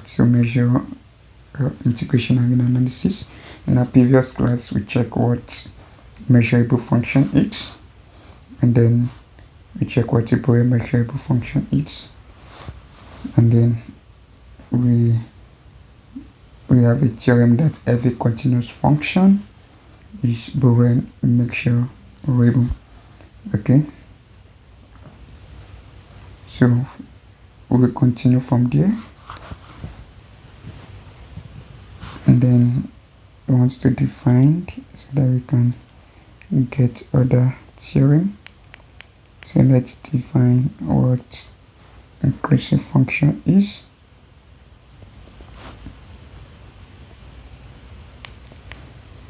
to measure integration and analysis. In our previous class, we check what measurable function is, and then we check what a Borel measurable function is, and then we have a theorem that every continuous function is Borel measurable. Okay, so we'll continue from there, and then we want to define so that we can get other theorem. So let's define what increasing function is.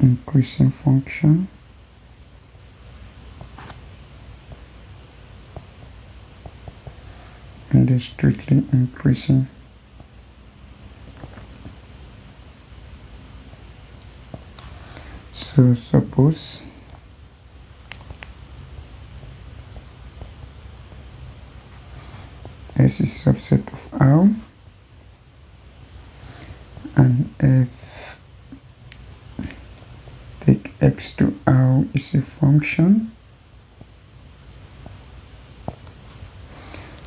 Increasing function and then strictly increasing. So suppose S is subset of R and F, take X to R, is a function.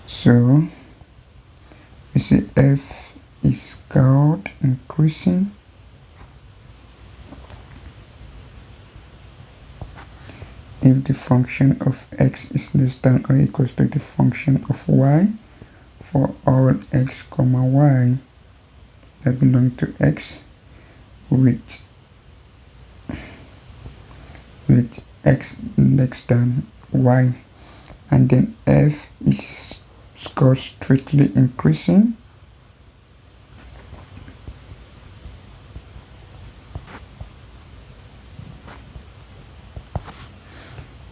So we say F is called increasing if the function of X is less than or equals to the function of Y for all X comma Y that belong to X with X less than Y, and then F is score strictly increasing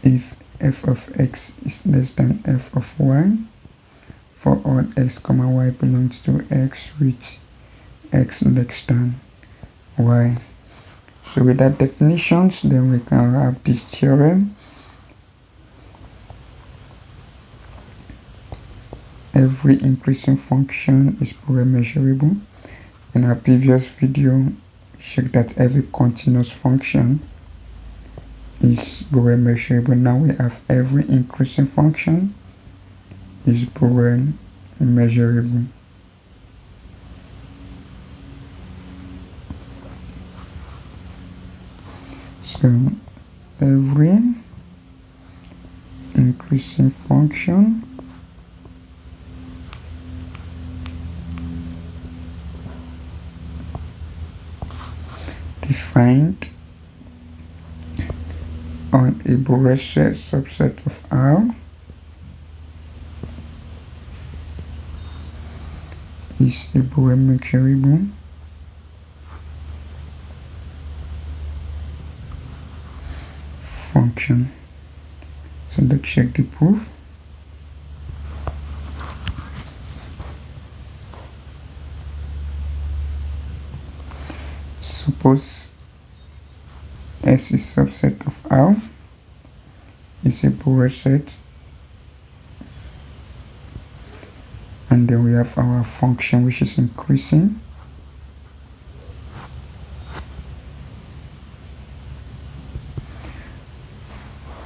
if f of X is less than f of Y for all X comma Y belongs to X with X less than Y. So with that definitions, then we can have this theorem. Every increasing function is Borel measurable. In our previous video, we checked that every continuous function is Borel measurable. Now we have every increasing function is Borel measurable. So every increasing function defined on a Borel subset of R is a Borel measurable function. So let's check the proof. Suppose S is subset of R is a Borel set, and then we have our function which is increasing.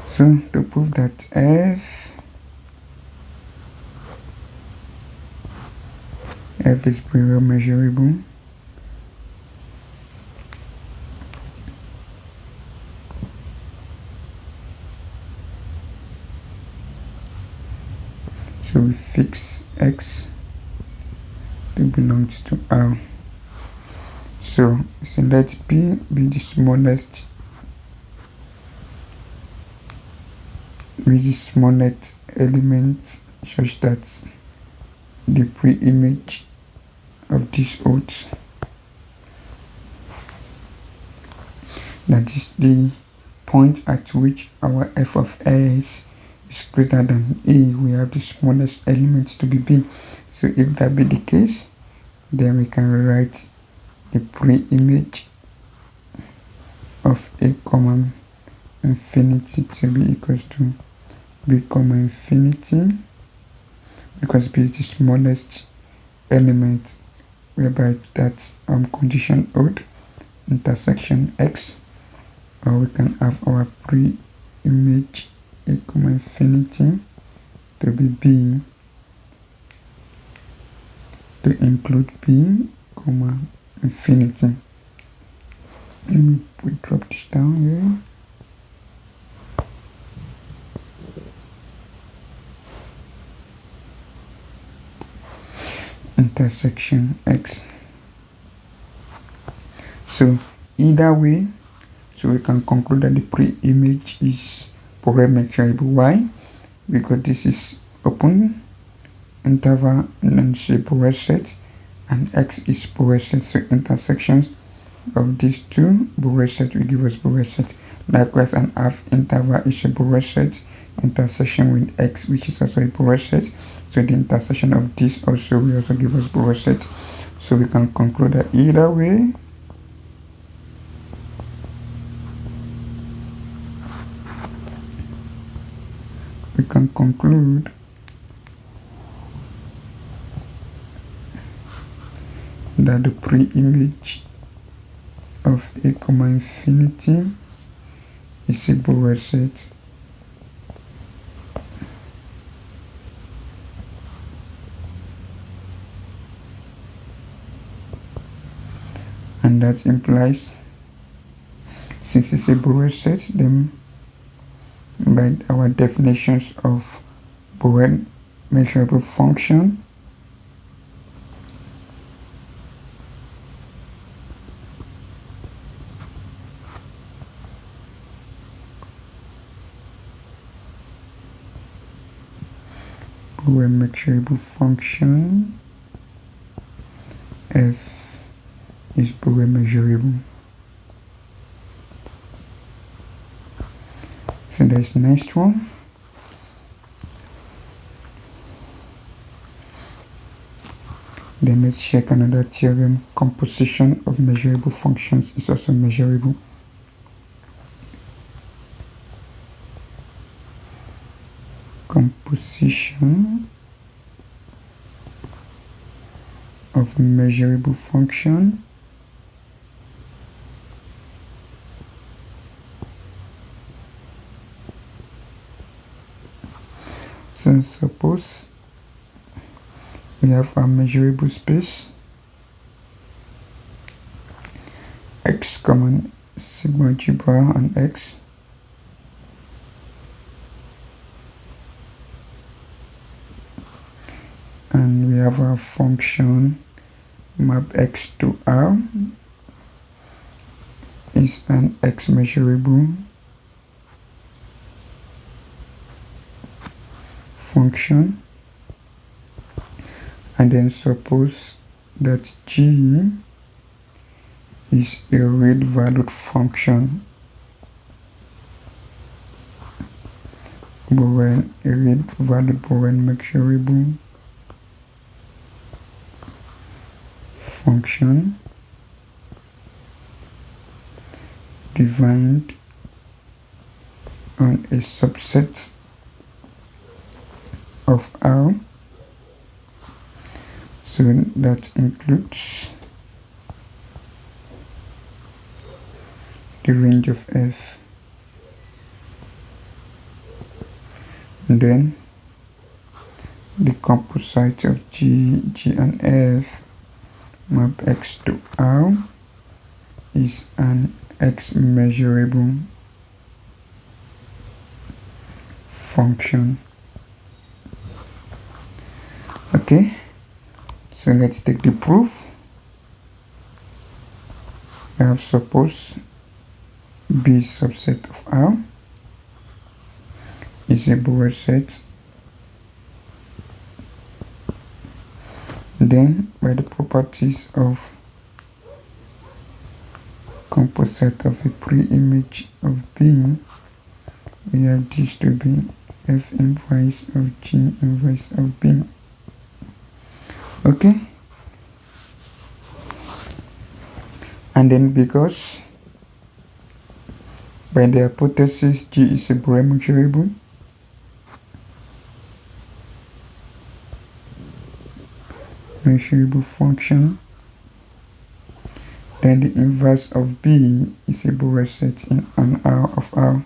So to prove that F is Borel measurable, so we fix X to belongs to R. So let P be the smallest element such that the pre-image of this oath, that is the point at which our f of S is greater than A, we have the smallest element to be B. So if that be the case, then we can write the pre-image of A comma infinity to be equals to B comma infinity, because B is the smallest element whereby that condition hold intersection X, or we can have our pre-image a comma infinity to be B, to include B comma infinity. Let me drop this down here. Intersection X. So either way, so we can conclude that the pre-image is Borel measurable. Why? Because this is open interval and then say Borel set, and X is Borel set. So intersections of these two Borel set will give us Borel set. Likewise, an half interval is a Borel set. Intersection with X, which is also a Borel set. So the intersection of this also will also give us Borel set. So we can conclude that either way, we can conclude that the pre-image of a comma infinity is a Borel set. And that implies, since it's a Borel set, then by our definitions of Borel measurable function, Borel measurable function f is Borel measurable. So that's next one. Then let's check another theorem. Composition of measurable functions is also measurable. Composition of measurable function so suppose we have a measurable space X common sigma algebra on X, and we have a function map X to R is an X measurable function, and then suppose that G is a real valued function, Borel, a real valued Borel measurable function defined on a subset of R, so that includes the range of F. And then the composite of G and F map X to R is an X measurable function. Okay, so let's take the proof. We have suppose B subset of R is a Borel set. Then by the properties of composite of a pre-image of B, we have this to be F inverse of G inverse of B. Okay, and then because by the hypothesis G is a Borel measurable, function, Then the inverse of B is a Borel set in an R of R.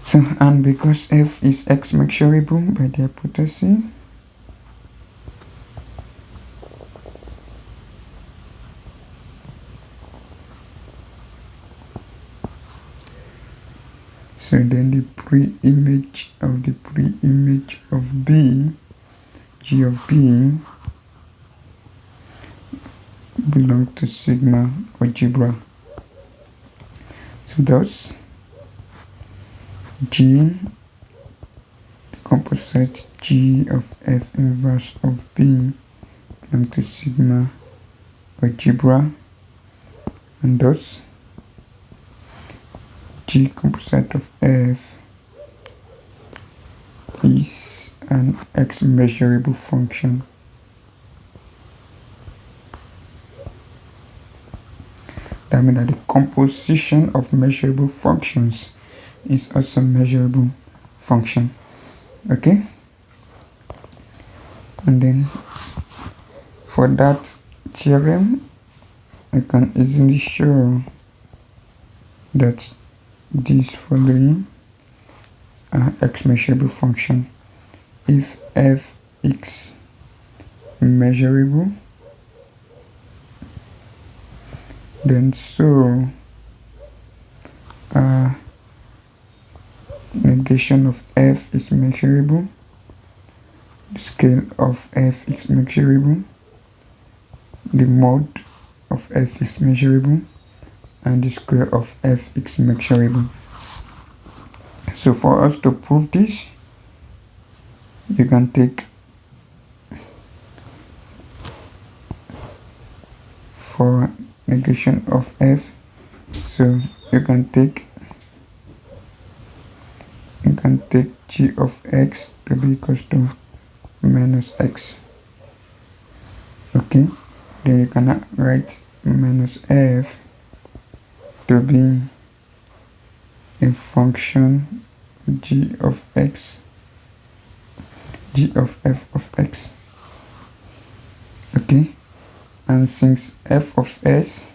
So, and because F is X measurable by the hypothesis, so then the pre-image of B, G of B, belong to sigma algebra. So thus G, the composite G of F inverse of B, belong to sigma algebra, and thus G composite of F is an X measurable function. That means that the composition of measurable functions is also measurable function. Okay? And then for that theorem, I can easily show that these following are X measurable function. If F is measurable, then so negation of F is measurable, the scale of F is measurable, the mode of F is measurable, and the square of F is measurable. So for us to prove this, you can take for negation of F, so you can take G of X to be equals to minus X. Okay, then you can write minus F to be a function G of X, G of F of X. Okay, and since F of S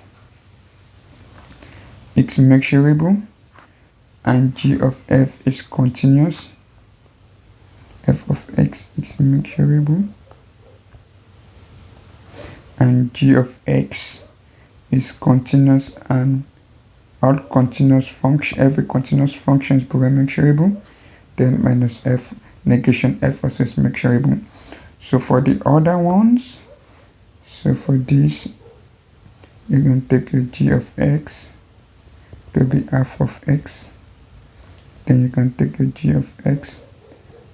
is measurable and G of F is continuous, F of X is measurable and G of X is continuous, and all continuous function, every continuous function is Borel measurable, then minus F, negation F also is measurable. So for the other ones, so for this, you can take your G of X to be half of X, then you can take your G of X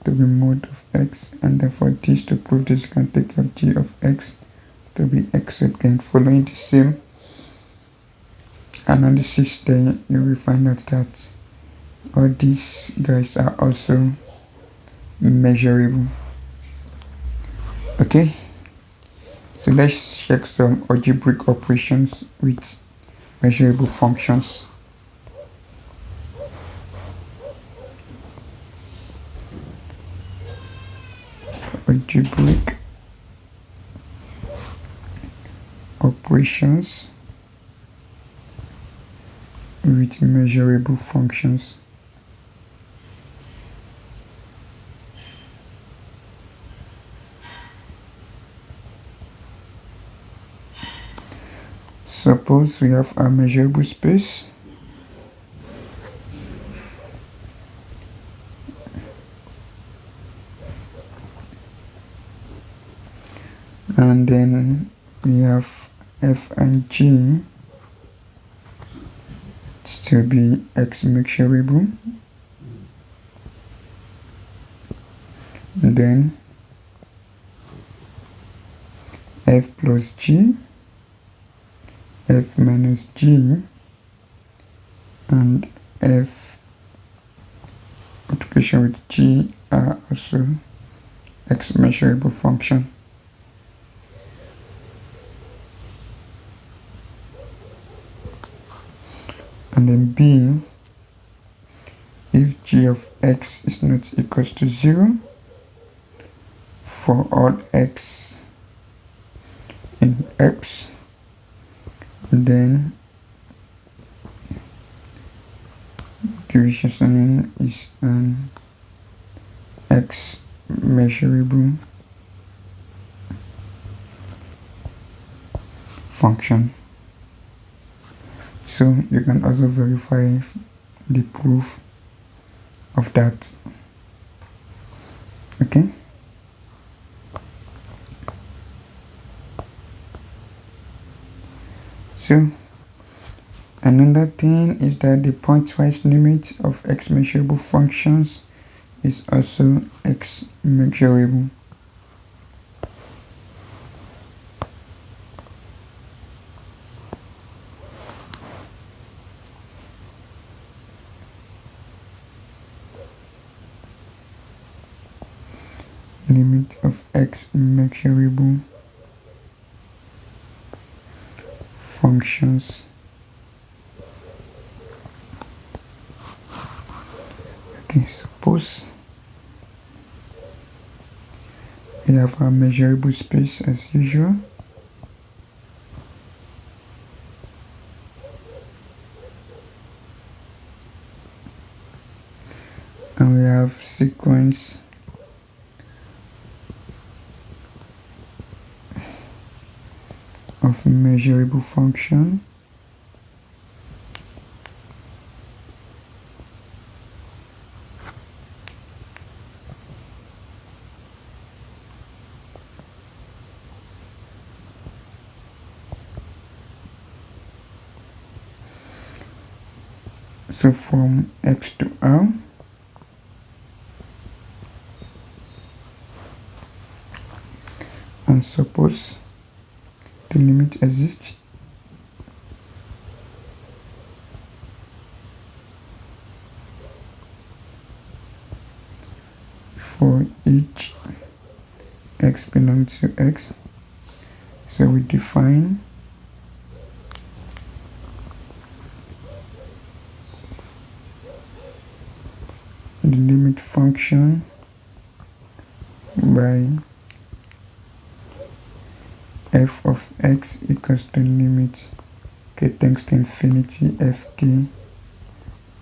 to be mod of X, and then for this, to prove this, you can take your G of X to be X again. Following the same analysis, then you will find out that all these guys are also measurable. Okay, so let's check some algebraic operations with measurable functions. Algebraic operations with measurable functions. Suppose we have a measurable space and then we have F and G to be X measurable, and then F plus G, F minus G, and F multiplication with G are also X measurable function. And then B, if g of x is not equals to 0 for all x in x, then division sign is an x measurable function. So you can also verify the proof of that. Okay. So another thing is that the pointwise limit of x measurable functions is also x measurable. Limit of x measurable functions. Okay, suppose we have a measurable space as usual. And we have sequence of measurable function. So from x to r, and suppose the limit exists for each x belongs to x. So we define the limit function by f of x equals to limit k tends to infinity fk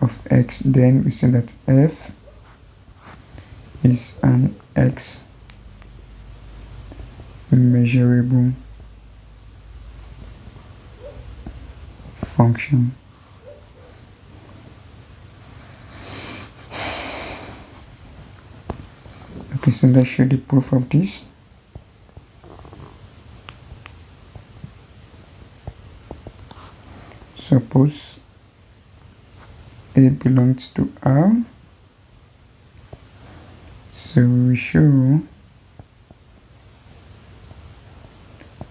of x. Then we say that f is an x measurable function. Okay, so let's show the proof of this. Suppose A belongs to R, so we show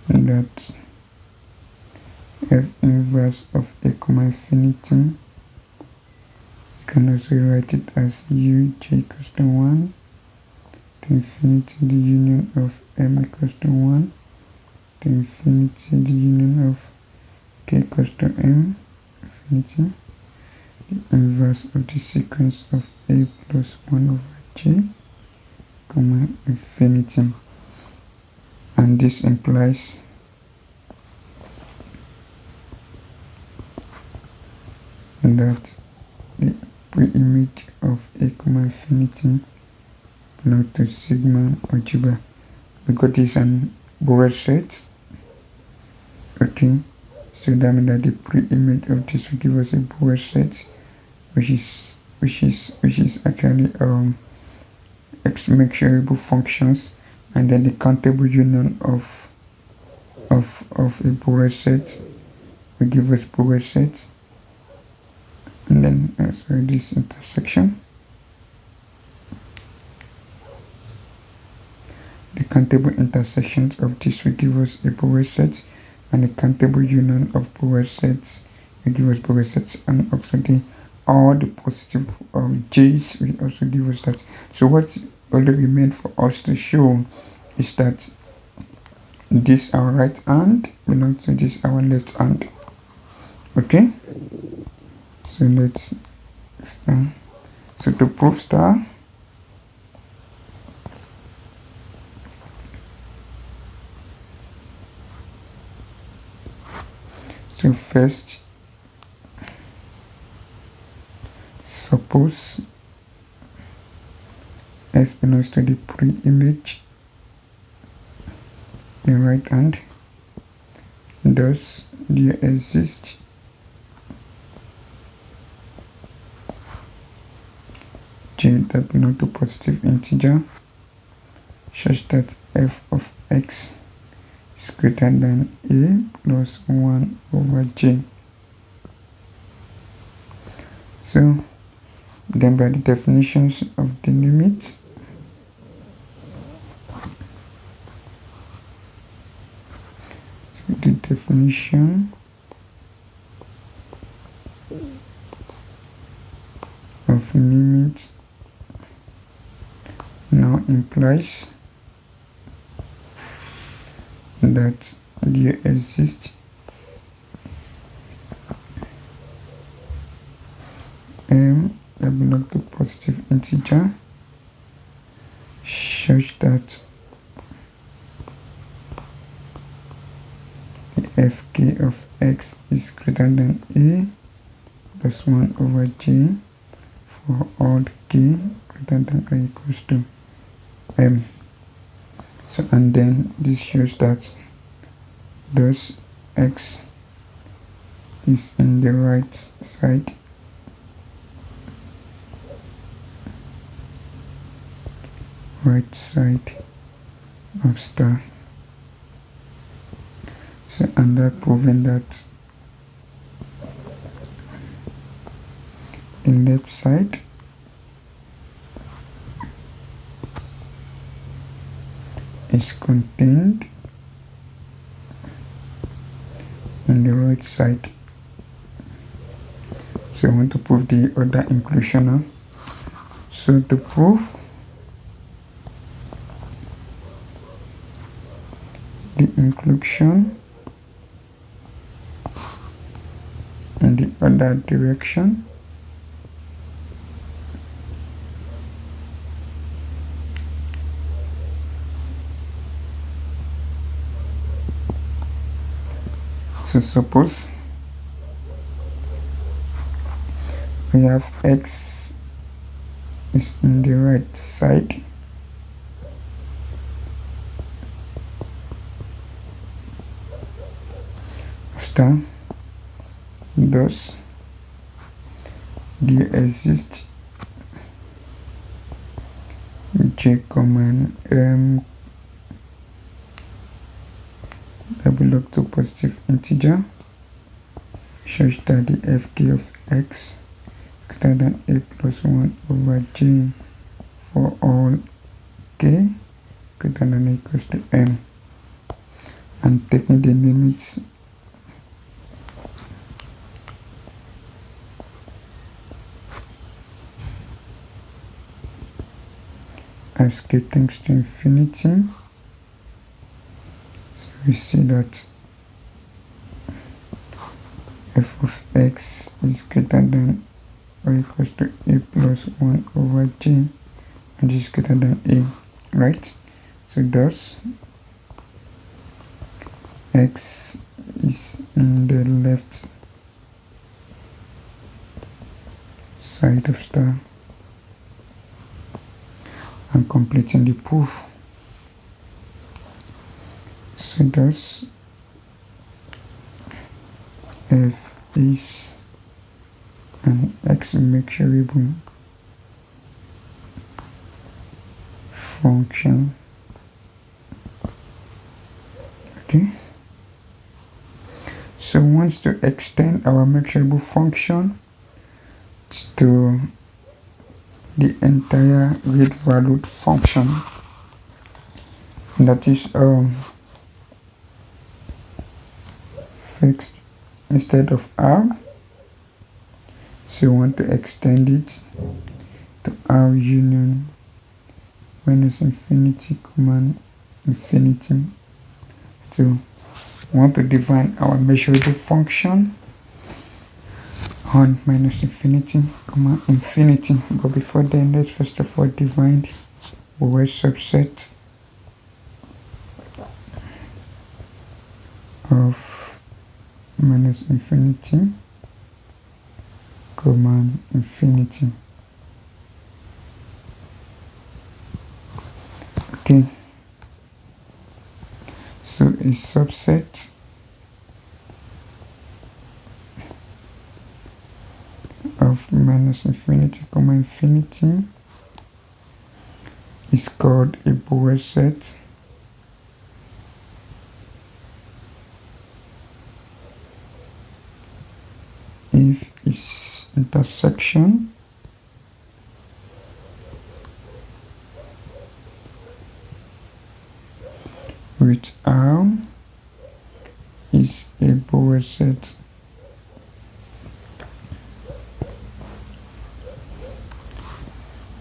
that f inverse of a comma infinity, you can also write it as u j equals to 1 to infinity the union of m equals to 1 to infinity the union of k equals to m infinity, the inverse of the sequence of a plus 1 over j comma infinity. And this implies that the pre-image of a comma infinity belongs to sigma algebra, because this is an Borel set. Okay, so that means that the pre-image of this will give us a Borel set, which is actually x measurable functions, and then the countable union of a Borel set will give us Borel sets. And then sorry, this intersection, the countable intersections of this will give us a Borel set, and the countable union of Borel sets will give us Borel sets, and also all the positive of j's will also give us that. So what only remains for us to show is that this our right hand belongs to this our left hand. Okay, so let's start. So to prove star, so first suppose S belongs to the pre-image, the right hand, thus there exists J that belongs to positive integer such that f of x is greater than a plus 1 over j. So then by the definitions of the limits, so the definition of limit now implies that there exists m that belongs to positive integer such that the fk of x is greater than a plus 1 over j for all k greater than or equals to m. So and then this shows that thus x is in the right side of star. So and that proving that the left side is contained in the right side. So I want to prove the other inclusion now. So to prove the inclusion in the other direction, so suppose we have x is in the right side of star, thus there exists j common m that belongs to positive integer such that the fk of x is greater than a plus 1 over j for all k greater than or equals to m, and taking the limits as k tends to infinity. So we see that f of x is greater than or equals to a plus 1 over j, and this is greater than a, right? So thus x is in the left side of star, and completing the proof. So thus f is an S-measurable function. Okay, so we want to extend our measurable function to the entire real valued function, that is fixed instead of r. So we want to extend it to r union minus infinity comma infinity. So we want to define our measurable function on minus infinity comma infinity. But before then, let's first of all define Borel subset of minus infinity, comma infinity. Okay, so a subset of minus infinity, comma infinity is called a Borel set if its intersection with R is a Borel set.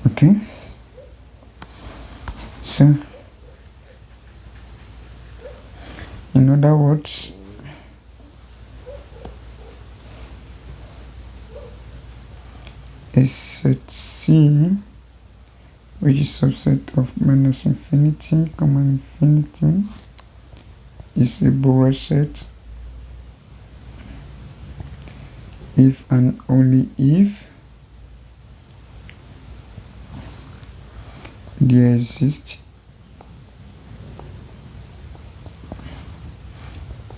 Okay, so in other words, a set C, which is subset of minus infinity, comma infinity, is a Borel set if and only if there exists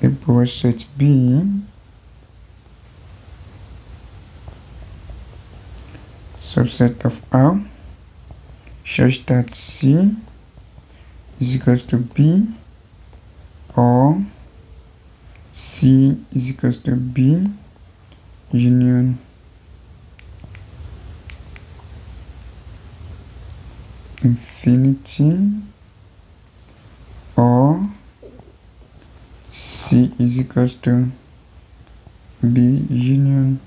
a Borel set B subset of R such that C is equals to B or C is equals to B union infinity or C is equals to B union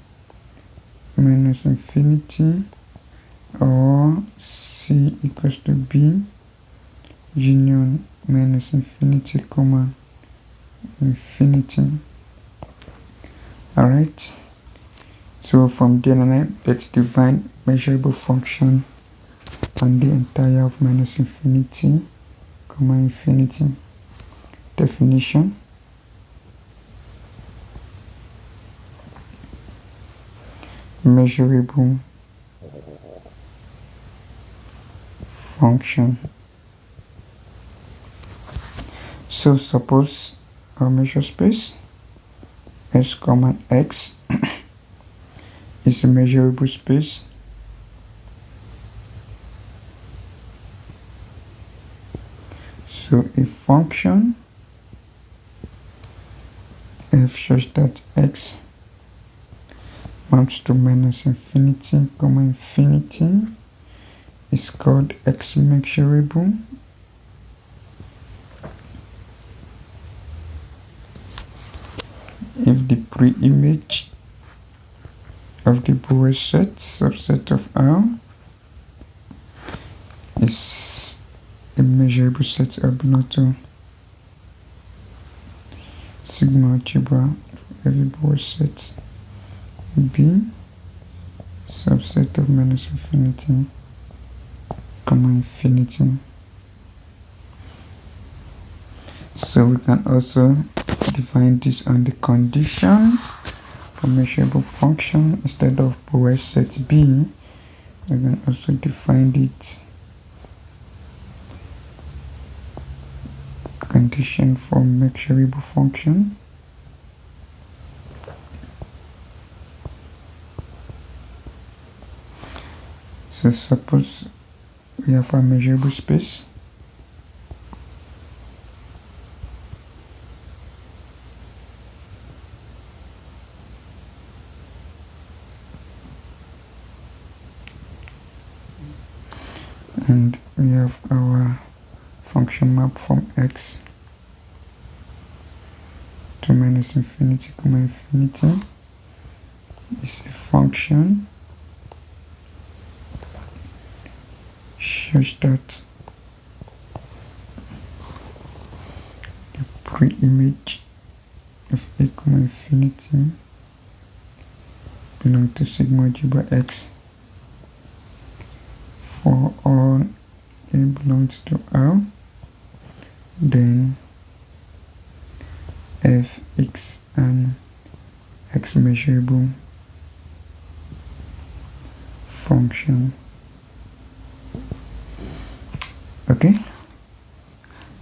minus infinity or C equals to B union minus infinity, comma infinity. Alright, so from there on, let's define measurable function on the entire of minus infinity, comma infinity. Definition: measurable function. So suppose our measure space S, X is a measurable space so a function f such that x maps to minus infinity, comma infinity is called S-measurable. If the pre-image of the Borel set, subset of R, is a measurable set or belong to sigma algebra for every Borel set B, subset of minus infinity, comma infinity. So we can also define this on the condition for measurable function. Instead of Borel set B, we can also define it condition for measurable function. So suppose we have a measurable space and we have our function map from x to minus infinity, comma infinity is a function such that the pre-image of a, comma infinity belongs to sigma algebra x. for all a belongs to R, then fx an x measurable function. Okay,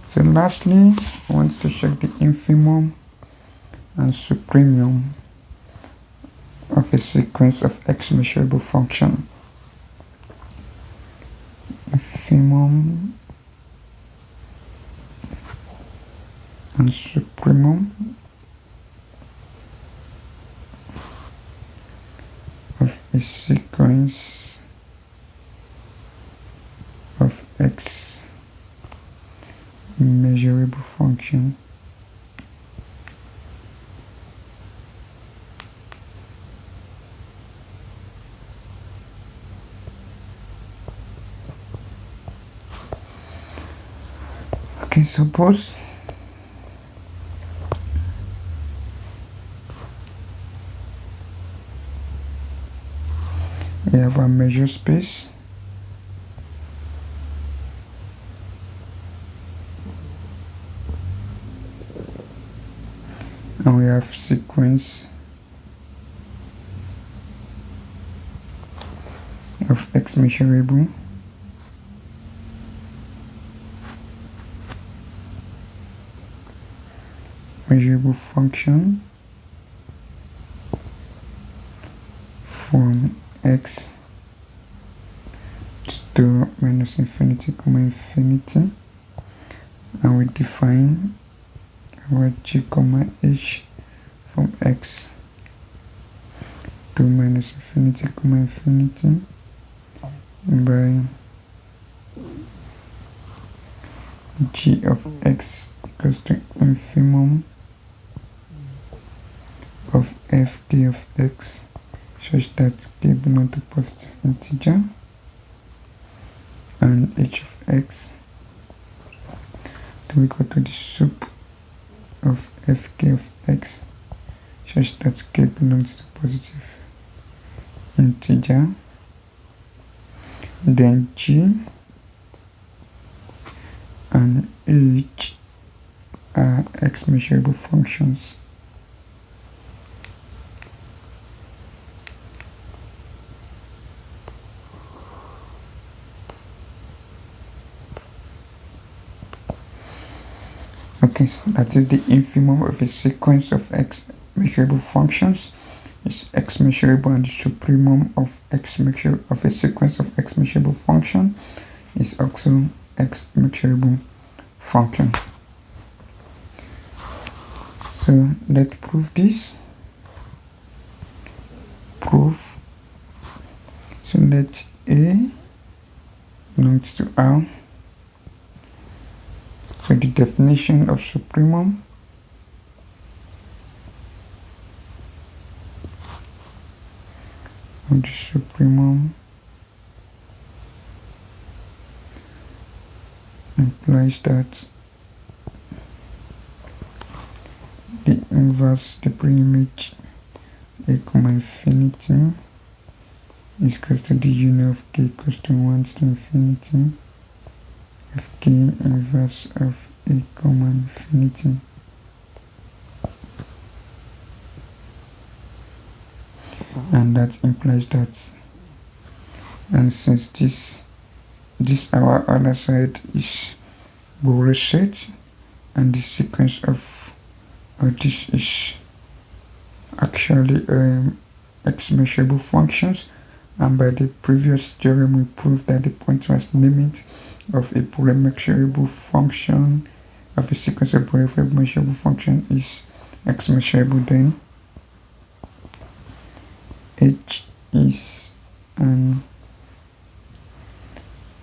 so lastly I want to check the infimum and supremum of a sequence of x measurable function. Infimum and supremum of a sequence of x measurable function. Okay, suppose we have a measure space and we have sequence of x measurable function from x to minus infinity comma infinity, and we define our g comma h from x to minus infinity comma infinity by g of x equals to infimum of fk of x such that k belongs to positive integer and h of x to be equal to the sup of fk of x such that k belongs to positive integer, then g and h are x measurable functions. Okay, so that is the infimum of a sequence of x measurable functions is x measurable, and the supremum of a sequence of x measurable function is also x measurable function. So let's prove this. Proof. So let A belongs to R. So the definition of supremum implies that the inverse, the preimage a comma infinity is equals to the union of k equals to 1 to infinity of k inverse of a comma infinity. And that implies that, and since this our other side is Borel set, and the sequence of this is actually x measurable functions, and by the previous theorem we proved that the pointwise limit of a Borel measurable function of a sequence of Borel measurable function is x measurable, then h is an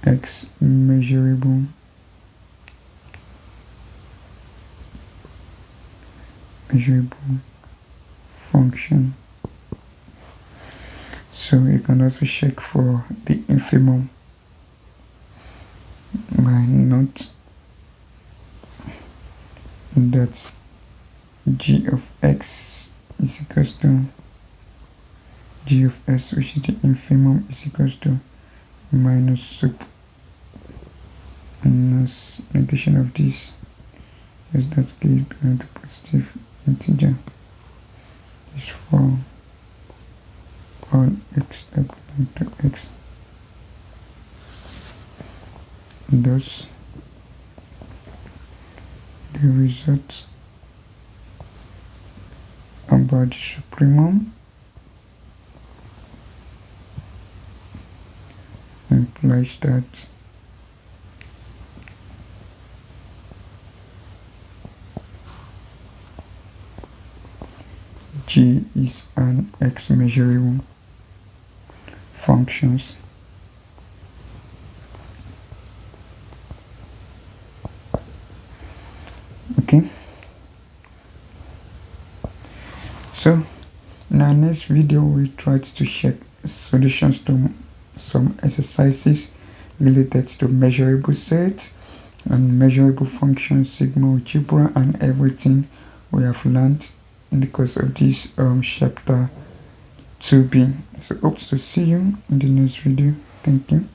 x measurable function. So you can also check for the infimum by note that g of x is equals to g of s, which is the infimum, is equals to minus sup minus negation of this is that k belongs to positive integer is for all x that belong to x. Thus, the result about the supremum implies that G is an S-measurable functions. Okay, so in our next video we tried to check solutions to some exercises related to measurable sets and measurable functions, sigma algebra, and everything we have learned in the course of this chapter 2b. So hope to see you in the next video. Thank you.